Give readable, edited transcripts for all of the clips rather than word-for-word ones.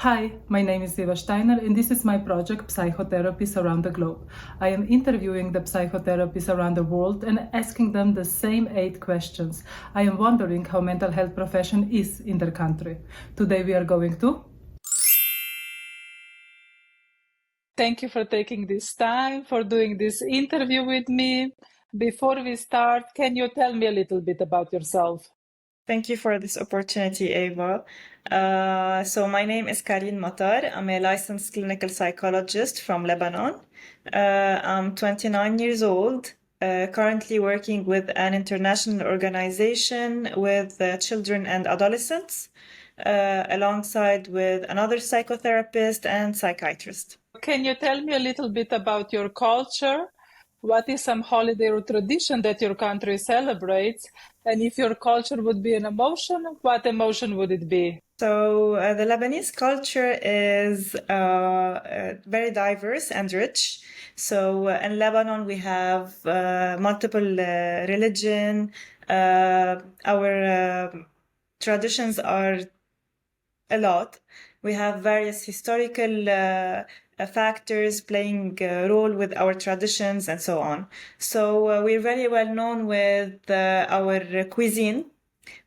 Hi, my name is Eva Steiner, and this is my project Psychotherapists Around the Globe. I am interviewing the psychotherapists around the world and asking them the same 8 questions. I am wondering how mental health profession is in their country. Today we are going to... Thank you for taking this time, for doing this interview with me. Before we start, can you tell me a little bit about yourself? Thank you for this opportunity, Ava. So my name is Karine Matar. I'm a licensed clinical psychologist from Lebanon. I'm 29 years old, currently working with an international organization with children and adolescents, alongside with another psychotherapist and psychiatrist. Can you tell me a little bit about your culture? What is some holiday or tradition that your country celebrates? And if your culture would be an emotion, what emotion would it be? So the Lebanese culture is very diverse and rich. So in Lebanon, we have multiple religion. Our traditions are a lot. We have various historical factors playing a role with our traditions and so on. So we're very well known with our cuisine.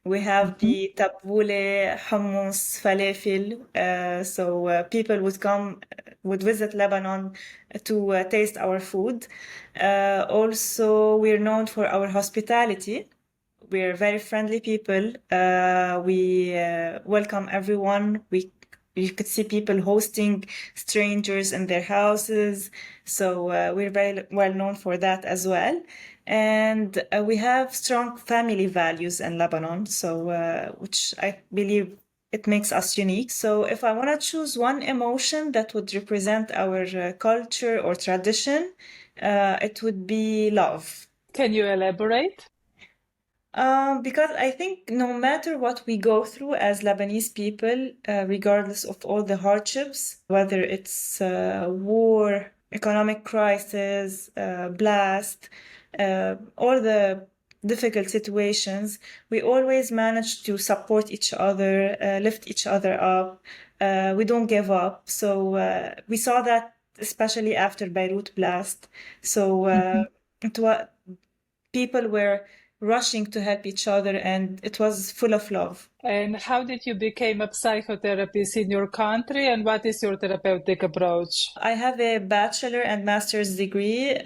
We have the tabbouleh, hummus, falafel. So people would visit Lebanon to taste our food. Also, we're known for our hospitality. We're very friendly people. We welcome everyone. You could see people hosting strangers in their houses. So we're very well known for that as well. And we have strong family values in Lebanon, so which I believe it makes us unique. So if I want to choose one emotion that would represent our culture or tradition, it would be love. Can you elaborate? Because I think no matter what we go through as Lebanese people, regardless of all the hardships, whether it's war, economic crisis, blast, all the difficult situations, we always manage to support each other, lift each other up. We don't give up. So we saw that especially after Beirut blast. So people were rushing to help each other, and it was full of love. And how did you become a psychotherapist in your country, and what is your therapeutic approach? I have a bachelor and master's degree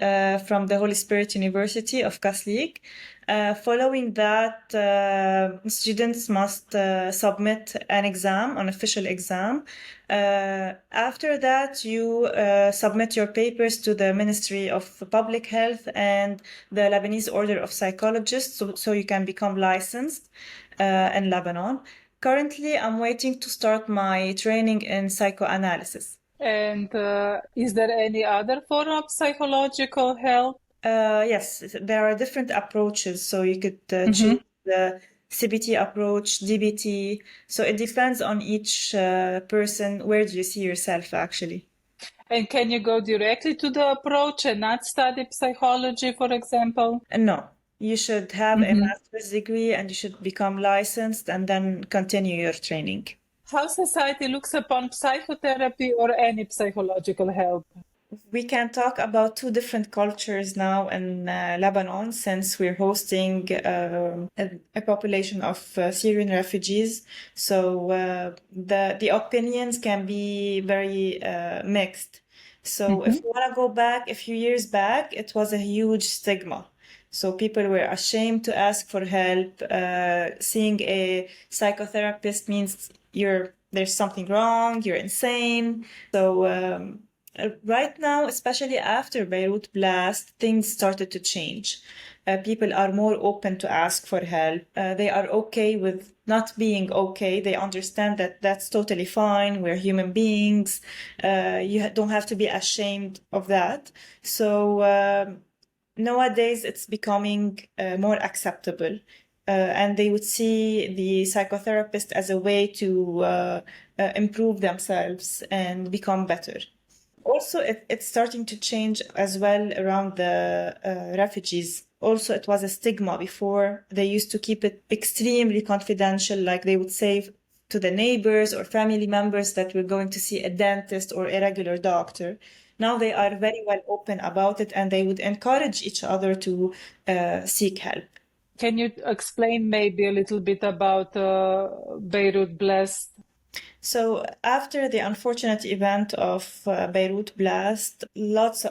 from the Holy Spirit University of Kaslik. Following that, students must submit an exam, an official exam. After that, you submit your papers to the Ministry of Public Health and the Lebanese Order of Psychologists, so you can become licensed in Lebanon. Currently, I'm waiting to start my training in psychoanalysis. And is there any other form of psychological help? Yes, there are different approaches. So you could choose the CBT approach, DBT. So it depends on each person. Where do you see yourself actually? And can you go directly to the approach and not study psychology, for example? No, you should have a master's degree and you should become licensed and then continue your training. How society looks upon psychotherapy or any psychological help? We can talk about two different cultures now in Lebanon, since we're hosting a population of Syrian refugees. So the opinions can be very mixed. So if you want to go back a few years back, it was a huge stigma. So people were ashamed to ask for help. Seeing a psychotherapist means there's something wrong, you're insane. So right now, especially after Beirut blast, things started to change. People are more open to ask for help. They are okay with not being okay. They understand that that's totally fine. We're human beings. You don't have to be ashamed of that. So nowadays, it's becoming more acceptable. And they would see the psychotherapist as a way to improve themselves and become better. Also, it's starting to change as well around the refugees. Also, it was a stigma before. They used to keep it extremely confidential, like they would say to the neighbors or family members that we're going to see a dentist or a regular doctor. Now they are very well open about it, and they would encourage each other to seek help. Can you explain maybe a little bit about Beirut Blast? So after the unfortunate event of Beirut blast,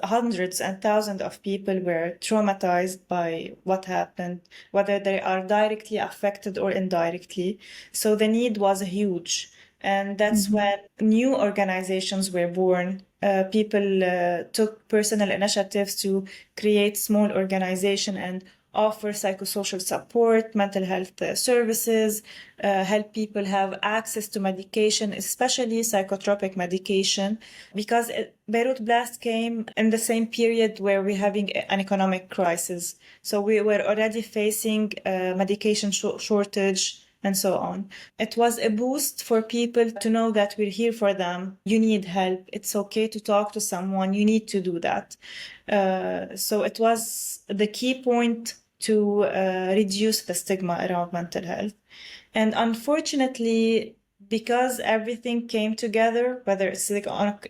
hundreds and thousands of people were traumatized by what happened, whether they are directly affected or indirectly. So the need was huge. And that's when new organizations were born. People took personal initiatives to create small organization and offer psychosocial support, mental health services, help people have access to medication, especially psychotropic medication, because Beirut blast came in the same period where we're having an economic crisis. So we were already facing medication shortage and so on. It was a boost for people to know that we're here for them. You need help. It's okay to talk to someone. You need to do that. So it was the key point to reduce the stigma around mental health. And unfortunately, because everything came together, whether it's the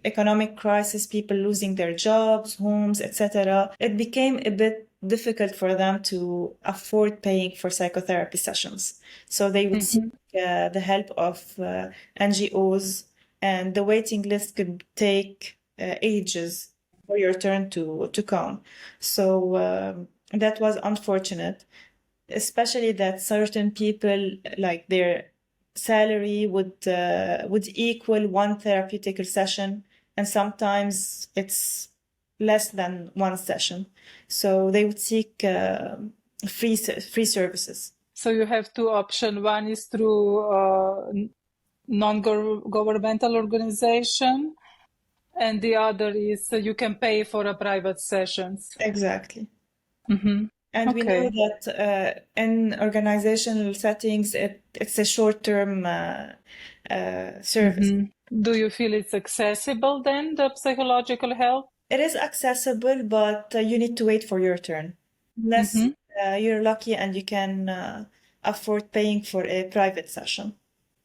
economic crisis, people losing their jobs, homes, etc., it became a bit difficult for them to afford paying for psychotherapy sessions. So they would seek the help of NGOs, and the waiting list could take ages for your turn to come. So that was unfortunate, especially that certain people, like their salary would equal one therapeutic session, and sometimes it's less than one session. So they would seek free services. So you have two options. One is through non-governmental organization, and the other is you can pay for a private sessions. Exactly. And we know that in organizational settings, it's a short-term service. Do you feel it's accessible then, the psychological help? It is accessible, but you need to wait for your turn. Unless you're lucky and you can afford paying for a private session,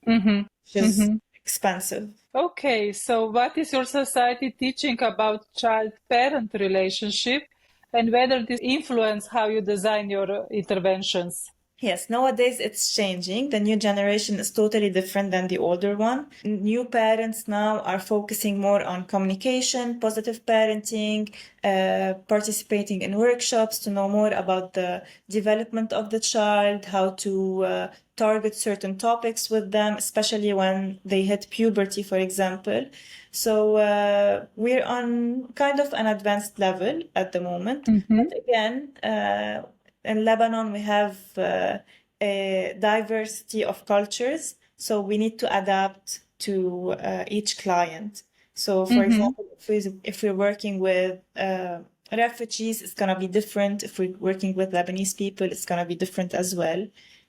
which is expensive. Okay, so what is your society teaching about child-parent relationship, and whether this influence how you design your interventions? Yes, nowadays it's changing. The new generation is totally different than the older one. New parents now are focusing more on communication, positive parenting, participating in workshops to know more about the development of the child, how to target certain topics with them, especially when they hit puberty, for example. So we're on kind of an advanced level at the moment. But again, in Lebanon, we have a diversity of cultures, so we need to adapt to each client. So, for example, if we're working with refugees, it's going to be different. If we're working with Lebanese people, it's going to be different as well.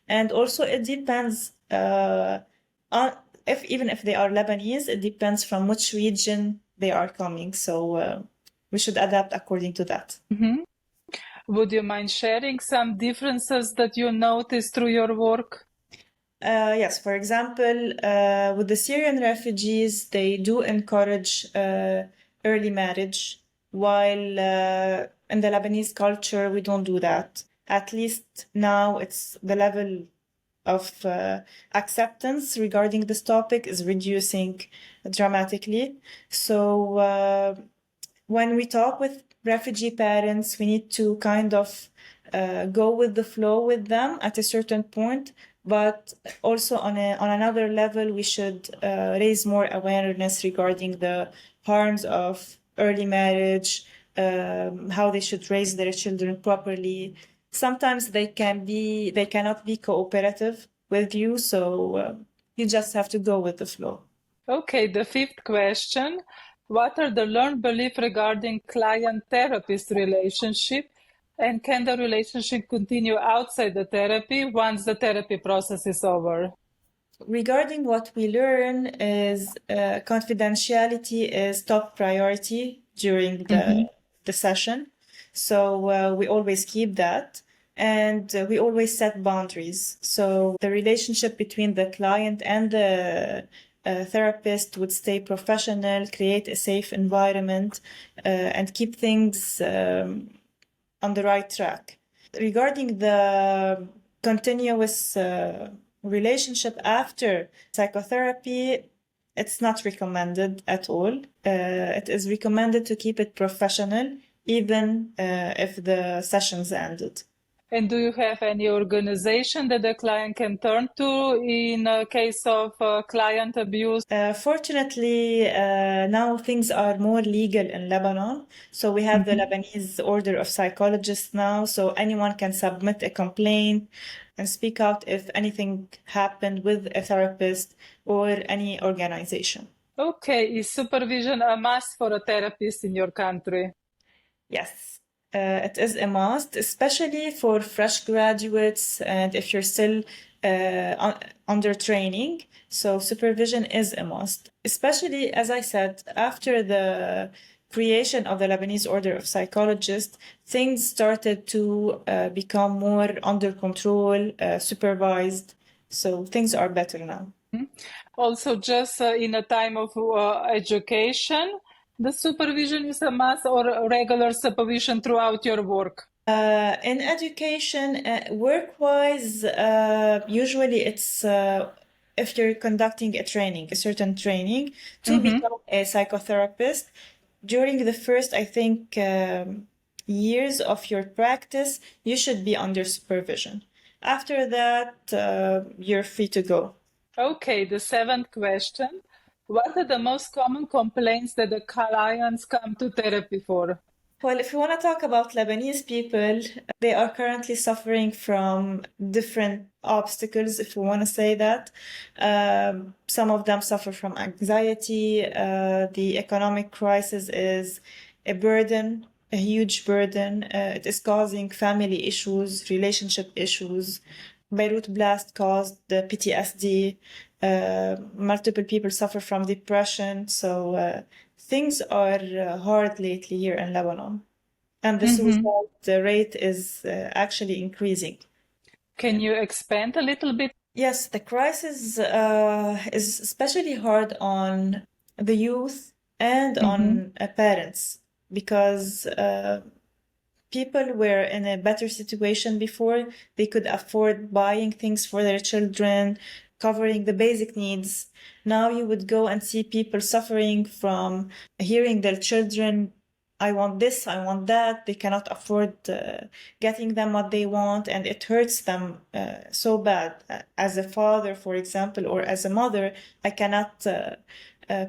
And also, it depends on even if they are Lebanese, it depends from which region they are coming. So we should adapt according to that. Would you mind sharing some differences that you noticed through your work? Yes, for example, with the Syrian refugees, they do encourage early marriage, while in the Lebanese culture, we don't do that. At least now it's the level of acceptance regarding this topic is reducing dramatically. So when we talk with refugee parents, we need to kind of go with the flow with them at a certain point, but also on another level, we should raise more awareness regarding the harms of early marriage, how they should raise their children properly. Sometimes they cannot be cooperative with you, so you just have to go with the flow. Okay, the fifth question. What are the learned beliefs regarding client-therapist relationship, and can the relationship continue outside the therapy once the therapy process is over? Regarding what we learn is confidentiality is top priority during the session. So we always keep that. and we always set boundaries. So the relationship between the client and the therapist would stay professional, create a safe environment, and keep things on the right track. Regarding the continuous relationship after psychotherapy, it's not recommended at all. It is recommended to keep it professional, even if the sessions ended. And do you have any organization that the client can turn to in a case of client abuse? Fortunately, now things are more legal in Lebanon. So we have the Lebanese Order of Psychologists now. So anyone can submit a complaint and speak out if anything happened with a therapist or any organization. Okay, is supervision a must for a therapist in your country? Yes, it is a must, especially for fresh graduates and if you're still under training. So supervision is a must, especially, as I said, after the creation of the Lebanese Order of Psychologists, things started to become more under control, supervised. So things are better now. Also, just in a time of education, the supervision is a must or regular supervision throughout your work? In education, work-wise, usually it's if you're conducting a training, a certain training, to become a psychotherapist. During the first, I think, years of your practice, you should be under supervision. After that, you're free to go. Okay, the seventh question. What are the most common complaints that the clients come to therapy for? Well, if you want to talk about Lebanese people, they are currently suffering from different obstacles, if you want to say that. Some of them suffer from anxiety. The economic crisis is a burden, a huge burden. It is causing family issues, relationship issues. Beirut blast caused the PTSD. Multiple people suffer from depression. So things are hard lately here in Lebanon. And the suicide rate is actually increasing. Can you expand a little bit? Yes, the crisis is especially hard on the youth and on parents because people were in a better situation before. They could afford buying things for their children, covering the basic needs. Now you would go and see people suffering from hearing their children, I want this, I want that. They cannot afford getting them what they want, and it hurts them so bad. As a father, for example, or as a mother, I cannot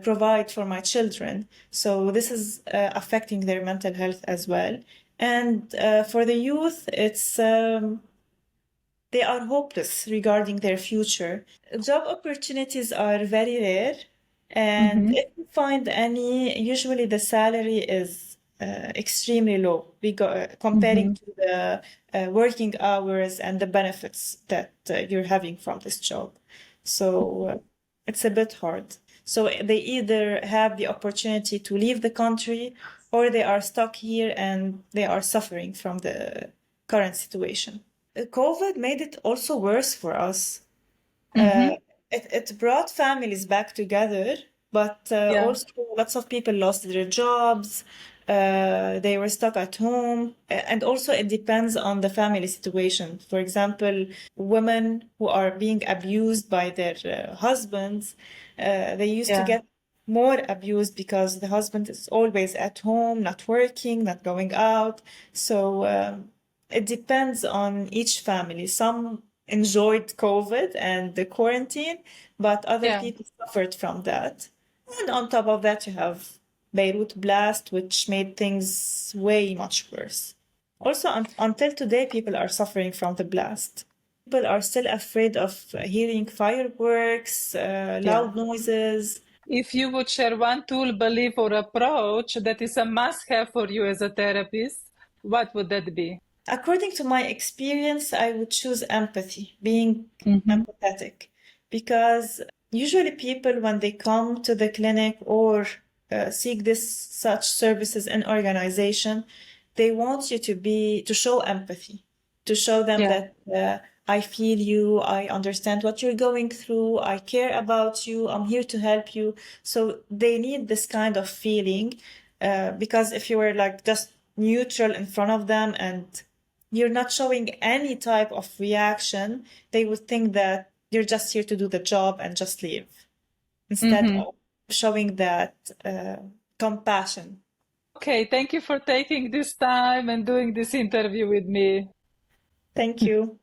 provide for my children. So this is affecting their mental health as well. And for the youth, it's they are hopeless regarding their future. Job opportunities are very rare, and if you find any, usually the salary is extremely low comparing to the working hours and the benefits that you're having from this job. So it's a bit hard. So they either have the opportunity to leave the country or they are stuck here and they are suffering from the current situation. COVID made it also worse for us. It brought families back together, but also lots of people lost their jobs. They were stuck at home. And also it depends on the family situation. For example, women who are being abused by their husbands, they used to get more abused because the husband is always at home, not working, not going out. So it depends on each family. Some enjoyed COVID and the quarantine, but other people suffered from that. And on top of that, you have Beirut blast, which made things way much worse. Also, until today, people are suffering from the blast. People are still afraid of hearing fireworks, loud noises. If you would share one tool, belief, or approach that is a must-have for you as a therapist, what would that be? According to my experience, I would choose empathy, being empathetic, because usually people, when they come to the clinic or seek such services in organization, they want you to show empathy. to show them Yeah. that I feel you, I understand what you're going through, I care about you, I'm here to help you. So they need this kind of feeling, because if you were like just neutral in front of them and you're not showing any type of reaction, they would think that you're just here to do the job and just leave, instead Mm-hmm. of showing that compassion. Okay, thank you for taking this time and doing this interview with me. Thank you.